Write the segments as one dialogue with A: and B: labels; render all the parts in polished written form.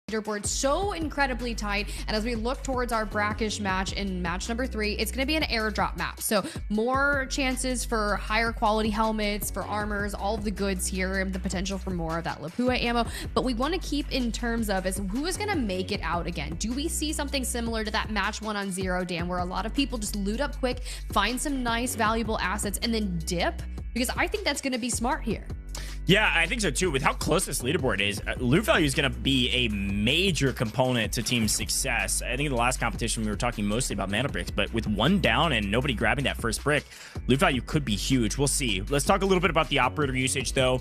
A: leaderboard so incredibly tight, and as we look towards our brackish match in match number 3, it's going to be an airdrop map, so more chances for higher quality helmets, for armors, all of the goods here, and the potential for more of that Lapua ammo. But we want to keep in terms of is who is going to make it out again. Do we see something similar to that match 1 on Zero Dam, where a lot of people just loot up quick, find some nice valuable assets, and then dip? Because I think that's going to be smart here.
B: Yeah, I think so too. With how close this leaderboard is, loot value is going to be a major component to team success. I think in the last competition, we were talking mostly about mana bricks, but with 1 down and nobody grabbing that first brick, loot value could be huge. We'll see. Let's talk a little bit about the operator usage, though.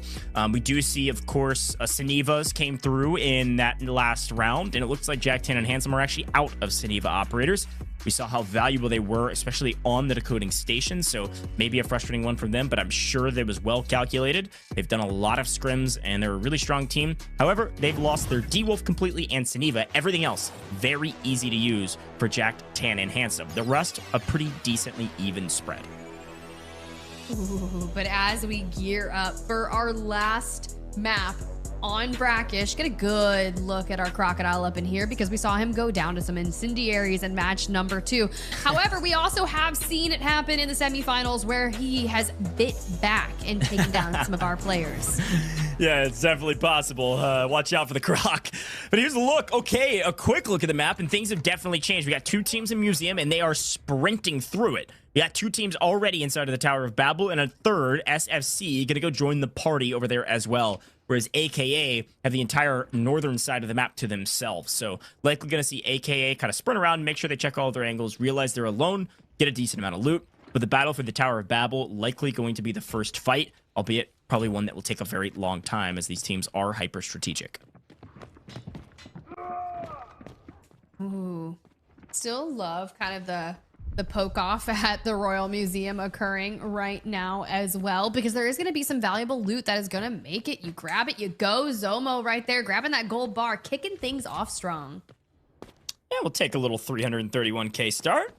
B: We do see, of course, Senevas came through in that last round, and it looks like Jack, Tan, and Handsome are actually out of Seneva operators. We saw how valuable they were, especially on the decoding station, so maybe a frustrating one for them, but I'm sure that was well calculated. They've done a lot of scrims, and they're a really strong team. However, they've lost their D-Wolf completely and Seneva. Everything else, very easy to use for Jack, Tan, and Handsome. The rest, a pretty decently even spread.
A: Ooh, but as we gear up for our last map on brackish, get a good look at our crocodile up in here, because we saw him go down to some incendiaries in match number 2. However, we also have seen it happen in the semifinals where he has bit back and taken down some of our players.
B: Yeah, it's definitely possible. Watch out for the croc. But here's a look. Okay, a quick look at the map, and things have definitely changed. We got 2 teams in Museum, and they are sprinting through it. We got 2 teams already inside of the Tower of Babel, and a third, SFC, gonna go join the party over there as well. Whereas AKA have the entire northern side of the map to themselves. So likely gonna see AKA kind of sprint around, make sure they check all of their angles, realize they're alone, get a decent amount of loot. But the battle for the Tower of Babel likely going to be the first fight, albeit probably one that will take a very long time, as these teams are hyper strategic.
A: Ooh, still love kind of the poke off at the Royal Museum occurring right now as well, because there is going to be some valuable loot that is going to make it. You grab it, you go. Zomo right there, grabbing that gold bar, kicking things off strong.
B: Yeah, we'll take a little 331k start.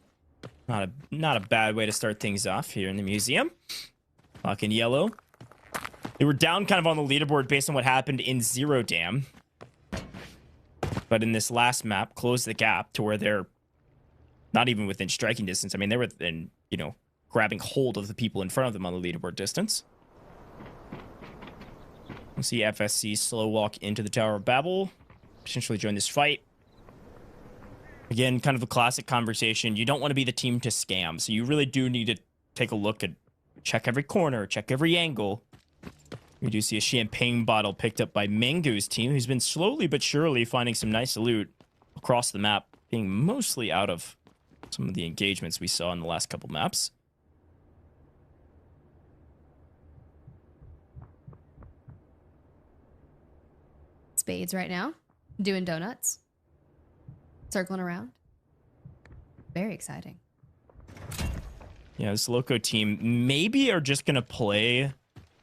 B: Not a bad way to start things off here in the museum. Lock in yellow. They were down kind of on the leaderboard based on what happened in Zero Dam. But in this last map, closed the gap to where they're not even within striking distance. I mean, they're within, you know, grabbing hold of the people in front of them on the leaderboard distance. We'll see FSC slow walk into the Tower of Babel, potentially join this fight. Again, kind of a classic conversation. You don't want to be the team to scam, so you really do need to take a look at, check every corner, check every angle. We do see a champagne bottle picked up by Mango's team, who's been slowly but surely finding some nice loot across the map, being mostly out of some of the engagements we saw in the last couple maps.
A: Spades right now, doing donuts, circling around. Very exciting.
B: Yeah, this Loco team maybe are just going to play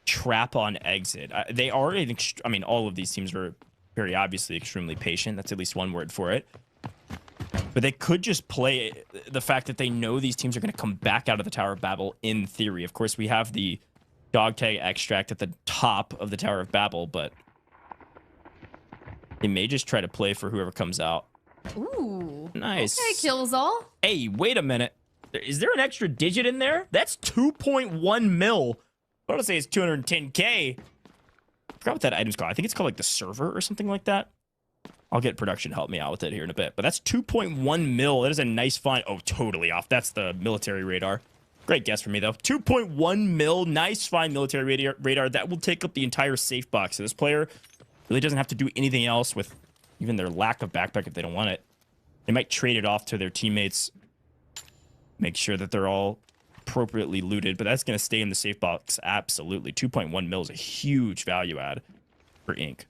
B: trap on exit. They are, I mean, all of these teams are very obviously extremely patient. That's at least one word for it. But they could just play the fact that they know these teams are going to come back out of the Tower of Babel in theory. Of course, we have the dog tag extract at the top of the Tower of Babel, but they may just try to play for whoever comes out.
A: Ooh.
B: Nice.
A: Okay, kills all.
B: Hey, wait a minute. Is there an extra digit in there? That's 2.1 mil. I want to say it's 210k. I forgot what that item's called. I think it's called like the server or something like that. I'll get production to help me out with it here in a bit. But that's 2.1 mil. That is a nice find. Oh, totally off. That's the military radar. Great guess for me, though. 2.1 mil. Nice find military radar. That will take up the entire safe box. So this player really doesn't have to do anything else with even their lack of backpack if they don't want it. They might trade it off to their teammates. Make sure that they're all appropriately looted. But that's going to stay in the safe box. Absolutely. 2.1 mil is a huge value add for Inc.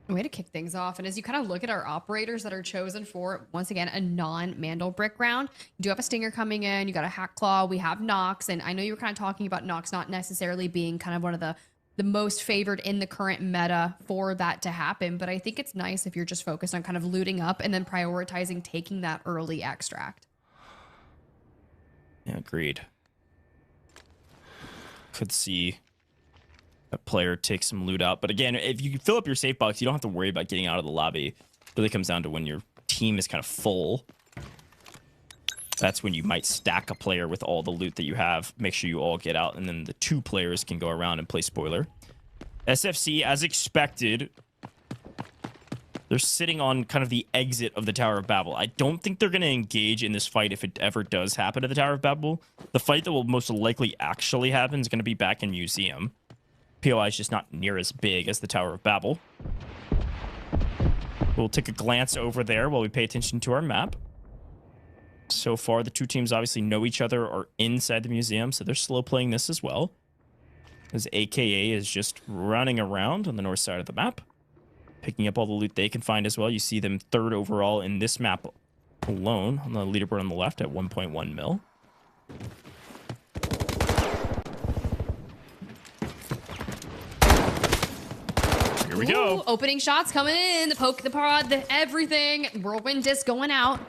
A: Way to kick things off. And as you kind of look at our operators that are chosen for, once again, a non-Mandel brick round, you do have a Stinger coming in, you got a Hack Claw, we have Nox, and I know you were kind of talking about Nox not necessarily being kind of one of the most favored in the current meta for that to happen, but I think it's nice if you're just focused on kind of looting up and then prioritizing taking that early extract.
B: Yeah, agreed. Could see That player takes some loot out. But again, if you fill up your safe box, you don't have to worry about getting out of the lobby. It really comes down to when your team is kind of full. That's when you might stack a player with all the loot that you have. Make sure you all get out, and then the 2 players can go around and play spoiler. SFC, as expected, they're sitting on kind of the exit of the Tower of Babel. I don't think they're going to engage in this fight if it ever does happen at the Tower of Babel. The fight that will most likely actually happen is going to be back in Museum. POI is just not near as big as the Tower of Babel. We'll take a glance over there while we pay attention to our map. So far, the 2 teams obviously know each other, are inside the museum, so they're slow playing this as well. As AKA is just running around on the north side of the map, picking up all the loot they can find as well. You see them 3rd overall in this map alone on the leaderboard on the left at 1.1 mil. Here we go.
A: Opening shots coming in. The poke, the prod, the everything. Whirlwind disc going out.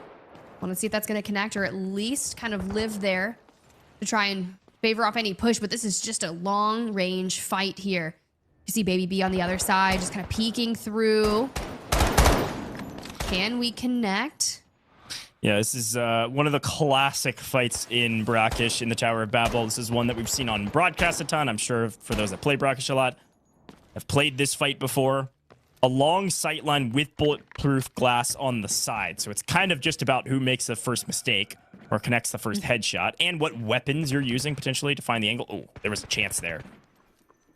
A: Want to see if that's going to connect or at least kind of live there to try and favor off any push. But this is just a long range fight here. You see Baby B on the other side, just kind of peeking through. Can we connect?
B: Yeah, this is one of the classic fights in Brackish in the Tower of Babel. This is one that we've seen on broadcast a ton. I'm sure for those that play Brackish a lot, have played this fight before. A long sightline with bulletproof glass on the side. So it's kind of just about who makes the first mistake or connects the first headshot and what weapons you're using potentially to find the angle. Oh, there was a chance there.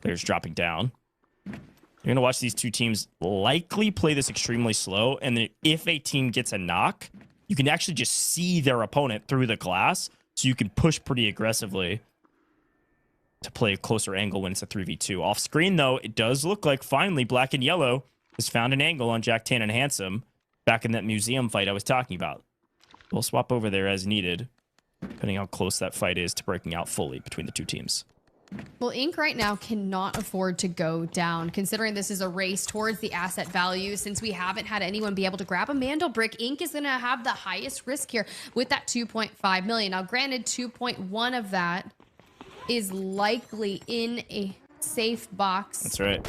B: Players dropping down. You're going to watch these 2 teams likely play this extremely slow. And then if a team gets a knock, you can actually just see their opponent through the glass. So you can push pretty aggressively to play a closer angle when it's a 3v2. Off screen, though, it does look like finally Black and Yellow has found an angle on Jack Tan and Handsome back in that museum fight I was talking about. We'll swap over there as needed, depending how close that fight is to breaking out fully between the 2 teams.
A: Well, Inc. right now cannot afford to go down, considering this is a race towards the asset value. Since we haven't had anyone be able to grab a Mandel brick, Inc. is going to have the highest risk here with that 2.5 million. Now, granted, 2.1 of that is likely in a safe box.
B: That's right.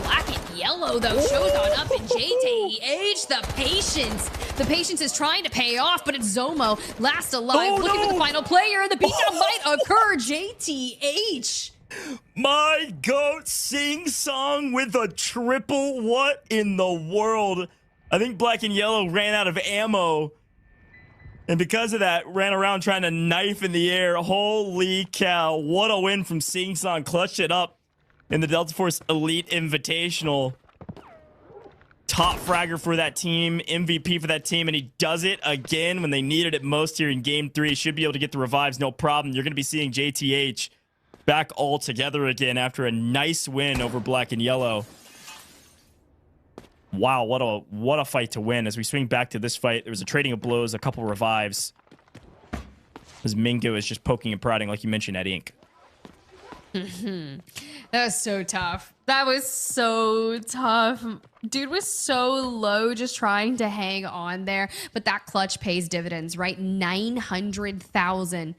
A: Black and Yellow, though, shows on up in JTH. The patience is trying to pay off, but it's Zomo last alive, looking for the final player. The beatdown might occur. JTH.
B: My goat sing song with a triple. What in the world? I think Black and Yellow ran out of ammo. And because of that, ran around trying to knife in the air. Holy cow. What a win from Sing Song. Clutched it up in the Delta Force Elite Invitational. Top fragger for that team. MVP for that team. And he does it again when they needed it most here in Game 3. Should be able to get the revives, no problem. You're going to be seeing JTH back all together again after a nice win over Black and Yellow. Wow, what a fight to win. As we swing back to this fight, there was a trading of blows, a couple revives. As Mingo is just poking and prodding, like you mentioned, at Inc.
A: That was so tough. That was so tough. Dude was so low just trying to hang on there. But that clutch pays dividends, right? 900,000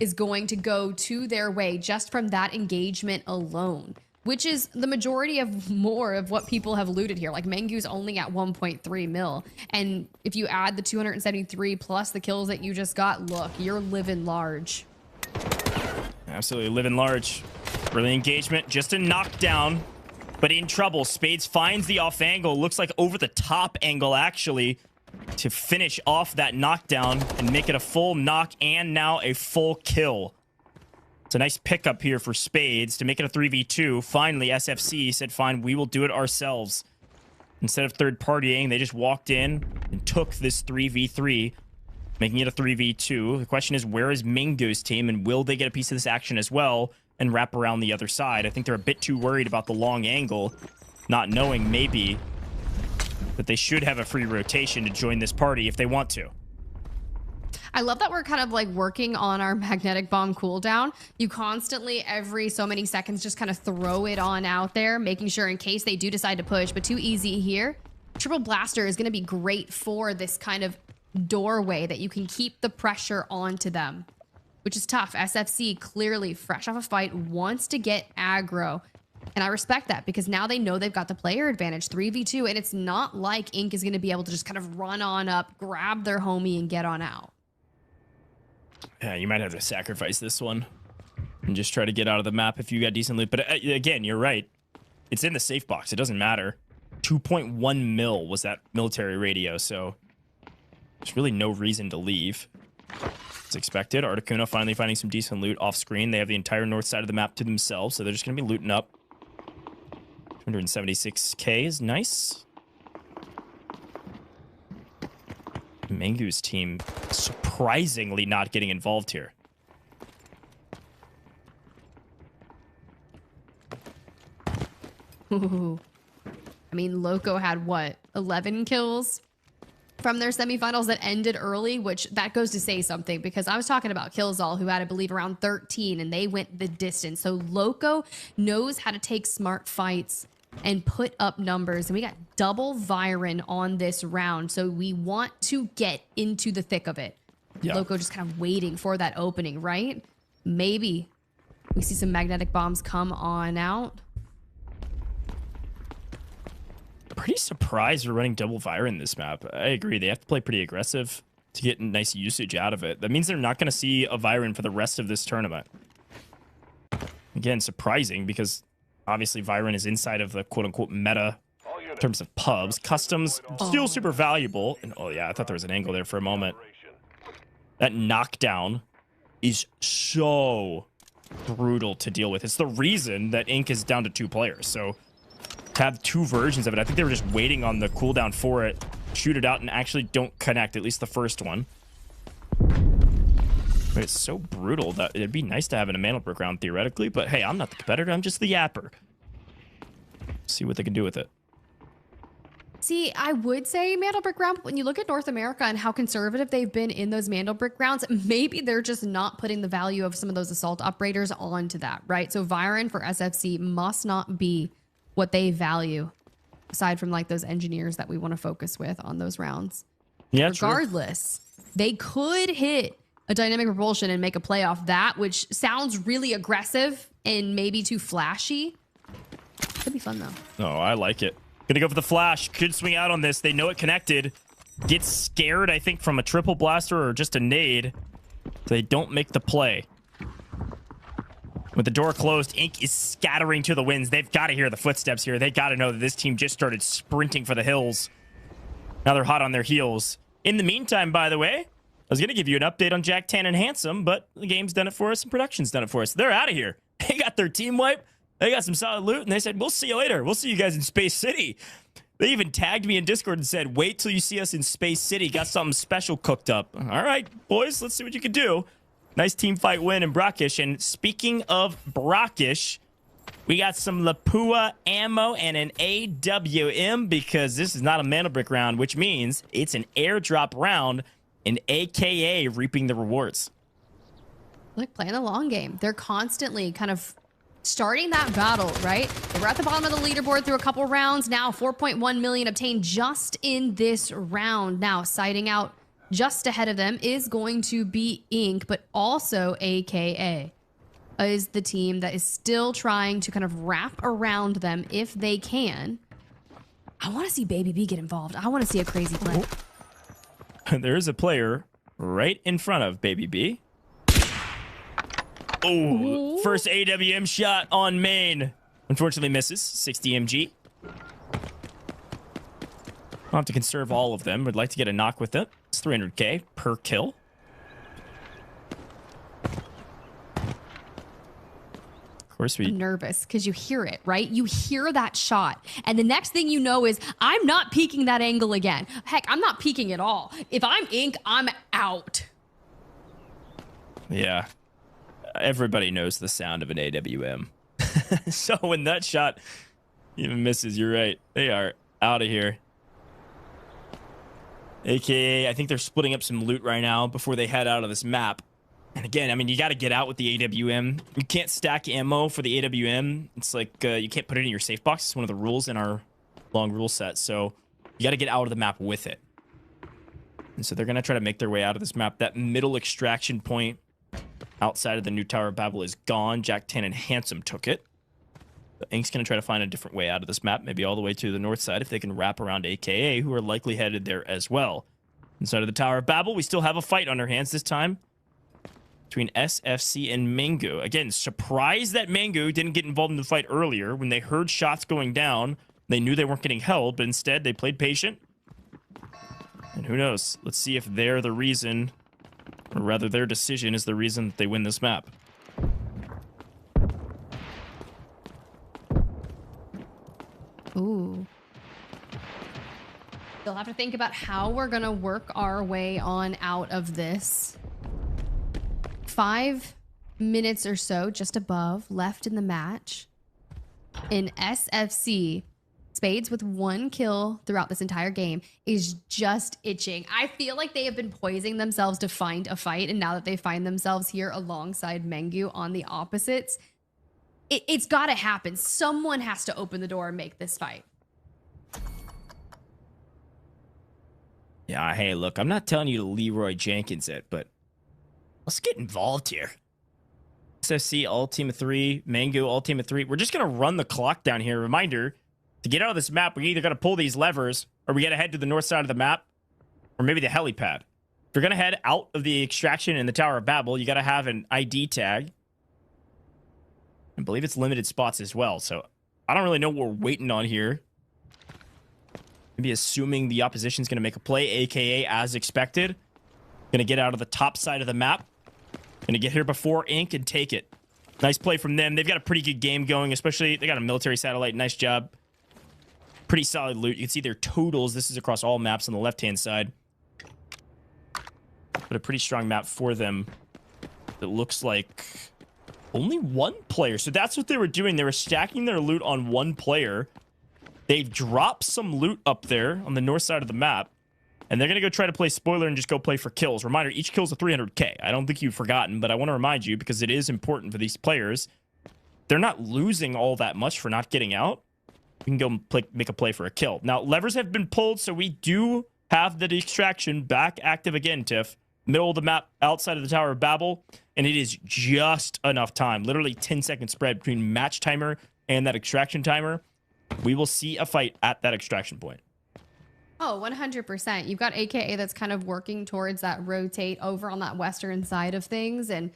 A: is going to go to their way just from that engagement alone, which is the majority of more of what people have looted here. Like Mengu's only at 1.3 mil. And if you add the 273 plus the kills that you just got, look, you're living large.
B: Absolutely living large. Early engagement, just a knockdown, but in trouble. Spades finds the off angle, looks like over the top angle actually, to finish off that knockdown and make it a full knock and now a full kill. It's a nice pickup here for Spades to make it a 3v2. Finally, SFC said, fine, we will do it ourselves. Instead of third partying, they just walked in and took this 3v3, making it a 3v2. The question is, where is Mingo's team, and will they get a piece of this action as well and wrap around the other side? I think they're a bit too worried about the long angle, not knowing maybe that they should have a free rotation to join this party if they want to.
A: I love that we're kind of like working on our magnetic bomb cooldown. You constantly, every so many seconds, just kind of throw it on out there, making sure in case they do decide to push, but too easy here. Triple Blaster is going to be great for this kind of doorway that you can keep the pressure onto them. which is tough. SFC clearly fresh off a fight, wants to get aggro. And I respect that because now they know they've got the player advantage, 3v2, and it's not like Inc is going to be able to just kind of run on up, grab their homie, and get on out.
B: Yeah, you might have to sacrifice this one and just try to get out of the map if you got decent loot. But again, you're right. It's in the safe box. It doesn't matter. 2.1 mil was that military radio, so there's really no reason to leave. As expected, Articuno finally finding some decent loot off screen. They have the entire north side of the map to themselves, so they're just going to be looting up. 276k is nice. Mangu's team surprisingly not getting involved here.
A: Ooh. I mean, Loco had what, 11 kills from their semifinals that ended early, which that goes to say something because I was talking about Killzall, who had, I believe, around 13, and they went the distance. So Loco knows how to take smart fights and put up numbers. And we got double Viren on this round. So we want to get into the thick of it. Yeah. Loco just kind of waiting for that opening, right? Maybe we see some magnetic bombs come on out.
B: Pretty surprised we're running double Viren this map. I agree. They have to play pretty aggressive to get nice usage out of it. That means they're not going to see a Viren for the rest of this tournament. Again, surprising because obviously Viren is inside of the quote-unquote meta in terms of pubs. Customs, still super valuable. And oh yeah, I thought there was an angle there for a moment. That knockdown is so brutal to deal with. It's the reason that Inc is down to 2 players. So to have 2 versions of it, I think they were just waiting on the cooldown for it, shoot it out, and actually don't connect, at least the first one. But it's so brutal that it'd be nice to have in a Mantle Brick round, theoretically, but hey, I'm not the competitor, I'm just the yapper. See what they can do with it.
A: See, I would say Mantle Brick round, but when you look at North America and how conservative they've been in those Mantle Brick rounds, maybe they're just not putting the value of some of those assault operators onto that, right? So Viren for SFC must not be what they value, aside from like those engineers that we want to focus with on those rounds.
B: Yeah,
A: regardless, they could hit a dynamic propulsion and make a play off that, which sounds really aggressive and maybe too flashy. Could be fun though.
B: Oh, I like it. Gonna go for the flash. Could swing out on this. They know it connected. Gets scared, I think, from a triple blaster or just a nade. They don't make the play. With the door closed, Inc is scattering to the winds. They've got to hear the footsteps here. They got to know that this team just started sprinting for the hills. Now they're hot on their heels. In the meantime, by the way, I was going to give you an update on Jack Tan and Handsome, but the game's done it for us and production's done it for us. They're out of here. They got their team wipe. They got some solid loot, and they said, we'll see you later. We'll see you guys in Space City. They even tagged me in Discord and said, wait till you see us in Space City. Got something special cooked up. All right, boys, let's see what you can do. Nice team fight win in Brackish. And speaking of Brackish, we got some Lapua ammo and an AWM because this is not a Mantle Brick round, which means it's an airdrop round, and AKA reaping the rewards.
A: Like playing the long game. They're constantly kind of starting that battle, right? They were at the bottom of the leaderboard through a couple rounds. Now 4.1 million obtained just in this round. Now siding out just ahead of them is going to be Inc, but also AKA is the team that is still trying to kind of wrap around them if they can. I want to see Baby B get involved. I want to see a crazy play.
B: There is a player right in front of Baby B. Oh, first AWM shot on main. Unfortunately misses. 60 MG. I'll have to conserve all of them. Would like to get a knock with it. It's 300k per kill. Of course,
A: I'm nervous because you hear it, right? You hear that shot. And the next thing you know is I'm not peeking that angle again. Heck, I'm not peeking at all. If I'm Inc, I'm out.
B: Yeah. Everybody knows the sound of an AWM. So when that shot even misses, you're right. They are out of here. AKA, I think they're splitting up some loot right now before they head out of this map. And again, I mean, you got to get out with the AWM. You can't stack ammo for the AWM. It's like you can't put it in your safe box. It's one of the rules in our long rule set. So you got to get out of the map with it. And so they're going to try to make their way out of this map. That middle extraction point outside of the new Tower of Babel is gone. Jack 10 and Handsome took it. But Ink's going to try to find a different way out of this map, maybe all the way to the north side if they can wrap around AKA, who are likely headed there as well. Inside of the Tower of Babel, we still have a fight on our hands this time between SFC and Mango. Again, surprised that Mango didn't get involved in the fight earlier. When they heard shots going down, they knew they weren't getting held, but instead they played patient. And who knows? Let's see if they're the reason, or rather their decision is the reason that they win this map.
A: Ooh. You'll have to think about how we're gonna work our way on out of this. 5 minutes or so, just above, left in the match. In SFC, Spades with 1 kill throughout this entire game is just itching. I feel like they have been poising themselves to find a fight, and now that they find themselves here alongside Mengu on the opposites, it's gotta happen. Someone has to open the door and make this fight.
B: Yeah, hey, look, I'm not telling you to Leroy Jenkins it, but let's get involved here. SFC, all team of 3. Mango, all team of 3. We're just going to run the clock down here. Reminder, to get out of this map, we either got to pull these levers, or we got to head to the north side of the map, or maybe the helipad. If you're going to head out of the extraction in the Tower of Babel, you got to have an ID tag. I believe it's limited spots as well, so I don't really know what we're waiting on here. Maybe assuming the opposition's going to make a play, AKA as expected. Going to get out of the top side of the map. Going to get here before Ink and take it. Nice play from them. They've got a pretty good game going, especially they got a military satellite. Nice job. Pretty solid loot. You can see their totals. This is across all maps on the left-hand side. But a pretty strong map for them. It looks like only 1 player. So that's what they were doing. They were stacking their loot on 1 player. They've dropped some loot up there on the north side of the map. And they're going to go try to play spoiler and just go play for kills. Reminder, each kill's a 300k. I don't think you've forgotten, but I want to remind you because it is important for these players. They're not losing all that much for not getting out. We can go make a play for a kill. Now, levers have been pulled, so we do have the extraction back active again, Tiff. Middle of the map, outside of the Tower of Babel. And it is just enough time. Literally 10-second spread between match timer and that extraction timer. We will see a fight at that extraction point.
A: Oh, 100%. You've got AKA that's kind of working towards that rotate over on that western side of things. And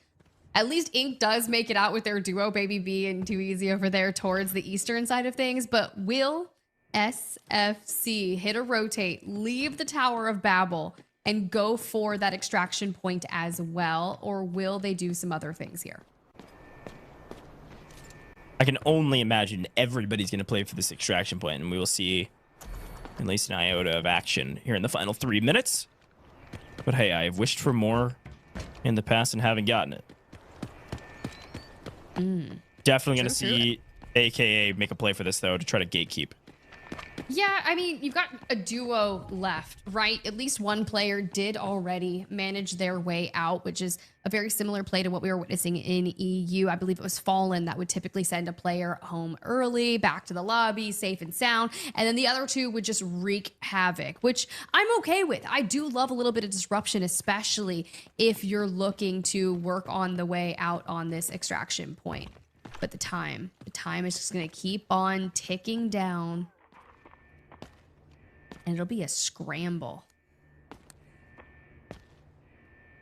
A: at least Ink does make it out with their duo, Baby B and Too Easy over there towards the eastern side of things. But will SFC hit a rotate, leave the Tower of Babel, and go for that extraction point as well? Or will they do some other things here?
B: I can only imagine everybody's going to play for this extraction point, and we will see at least an iota of action here in the final 3 minutes. But hey, I have wished for more in the past and haven't gotten it. Definitely going to see AKA make a play for this, though, to try to gatekeep.
A: Yeah, I mean, you've got a duo left, right? At least 1 player did already manage their way out, which is a very similar play to what we were witnessing in EU. I believe it was Fallen that would typically send a player home early, back to the lobby, safe and sound, and then the other 2 would just wreak havoc, which I'm okay with. I do love a little bit of disruption, especially if you're looking to work on the way out on this extraction point. But the time is just going to keep on ticking down. And it'll be a scramble.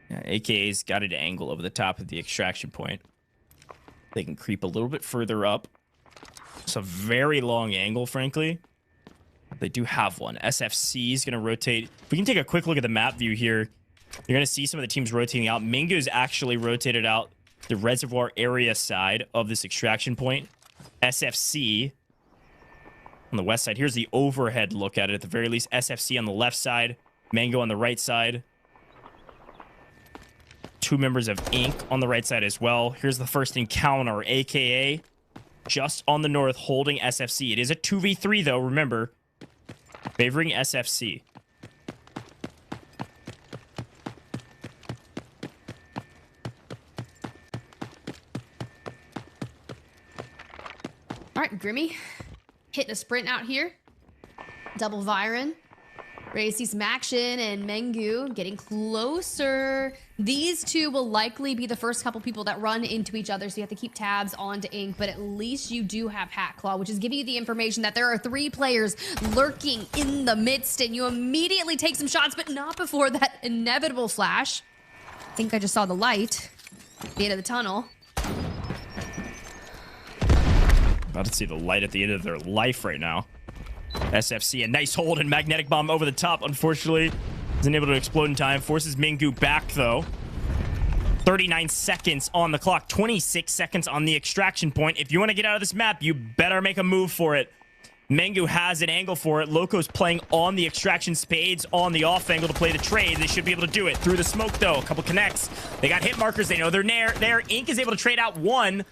B: Yeah, AKA's got it angle over the top of the extraction point. They can creep a little bit further up. It's a very long angle, frankly. They do have one. SFC is going to rotate. If we can take a quick look at the map view here, you're going to see some of the teams rotating out. Mingo's actually rotated out the reservoir area side of this extraction point. SFC on the west side. Here's the overhead look at it. At the very least, SFC on the left side, Mango on the right side. 2 members of Ink on the right side as well. Here's the first encounter, AKA just on the north, holding SFC. It is a 2v3, though, remember. Favoring SFC.
A: All right, Grimmy. Hitting a sprint out here. Double Viren. Ready to see some action, and Mengu getting closer. These two will likely be the first couple people that run into each other, so you have to keep tabs on to Ink, but at least you do have Hat Claw, which is giving you the information that there are 3 players lurking in the midst, and you immediately take some shots, but not before that inevitable flash. I think I just saw the light at the end of the tunnel.
B: About to see the light at the end of their life right now. SFC, a nice hold and magnetic bomb over the top. Unfortunately, isn't able to explode in time. Forces Minggu back, though. 39 seconds on the clock. 26 seconds on the extraction point. If you want to get out of this map, you better make a move for it. Minggu has an angle for it. Loco's playing on the extraction, Spades on the off angle to play the trade. They should be able to do it. Through the smoke, though. A couple connects. They got hit markers. They know they're there. Ink is able to trade out one.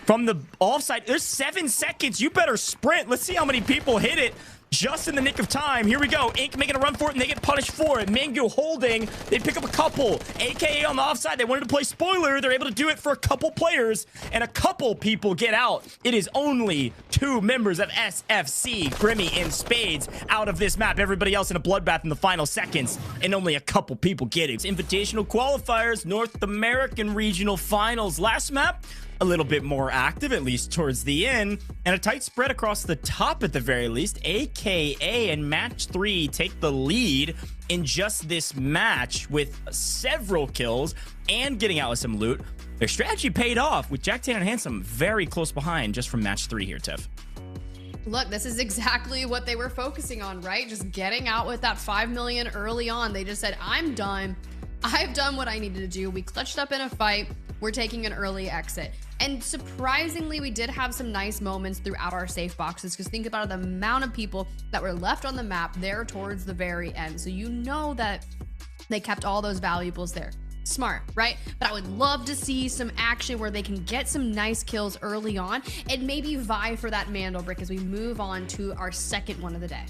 B: From the offside, there's 7 seconds. You better sprint. Let's see how many people hit it just in the nick of time. Here we go. Ink making a run for it, and they get punished for it. Minggu holding. They pick up a couple. AKA on the offside. They wanted to play spoiler. They're able to do it for a couple players, and a couple people get out. It is only 2 members of SFC, Grimmy and Spades, out of this map. Everybody else in a bloodbath in the final seconds, and only a couple people get it. Invitational Qualifiers, North American Regional Finals. Last map, a little bit more active, at least towards the end, and a tight spread across the top at the very least. AKA in match 3 take the lead in just this match with several kills and getting out with some loot. Their strategy paid off with Jack Tan and Handsome very close behind just from match 3 here, Tiff.
A: Look, this is exactly what they were focusing on, right? Just getting out with that 5 million early on. They just said, I'm done. I've done what I needed to do. We clutched up in a fight. We're taking an early exit. And surprisingly, we did have some nice moments throughout our safe boxes, because think about the amount of people that were left on the map there towards the very end. So you know that they kept all those valuables there. Smart, right? But I would love to see some action where they can get some nice kills early on and maybe vie for that Mandel brick as we move on to our second one of the day.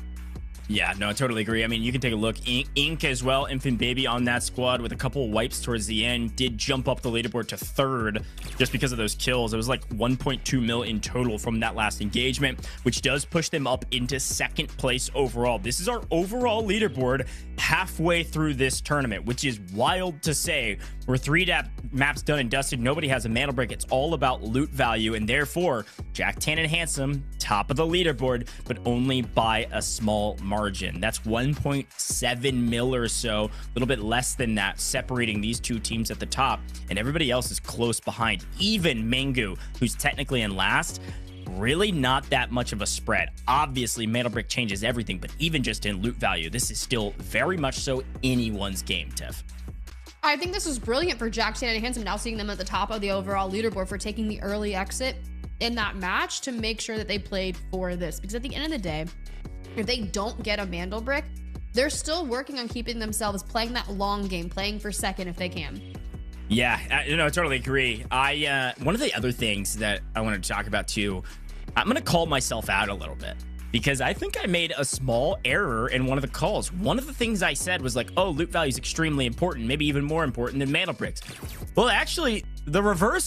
B: Yeah, no, I totally agree. I mean, you can take a look. Ink as well, Infant Baby on that squad with a couple of wipes towards the end. Did jump up the leaderboard to 3rd just because of those kills. It was like 1.2 mil in total from that last engagement, which does push them up into 2nd place overall. This is our overall leaderboard halfway through this tournament, which is wild to say. We're 3 maps done and dusted. Nobody has a Mandel break. It's all about loot value, and therefore, Jack Tan and Handsome, top of the leaderboard, but only by a small margin. That's 1.7 mil or so, a little bit less than that, separating these 2 teams at the top, and everybody else is close behind. Even Minggu, who's technically in last, really not that much of a spread. Obviously, Mandel brick changes everything, but even just in loot value, this is still very much so anyone's game, Tiff.
A: I think this was brilliant for Jack Tan and Handsome, now seeing them at the top of the overall leaderboard for taking the early exit in that match to make sure that they played for this. Because at the end of the day, if they don't get a Mandel brick, they're still working on keeping themselves playing that long game, playing for 2nd if they can.
B: Yeah, I totally agree. One of the other things that I wanted to talk about too, I'm going to call myself out a little bit, because I think I made a small error in one of the calls. One of the things I said was like, oh, loot value is extremely important, maybe even more important than Mandel bricks. Well, actually, the reverse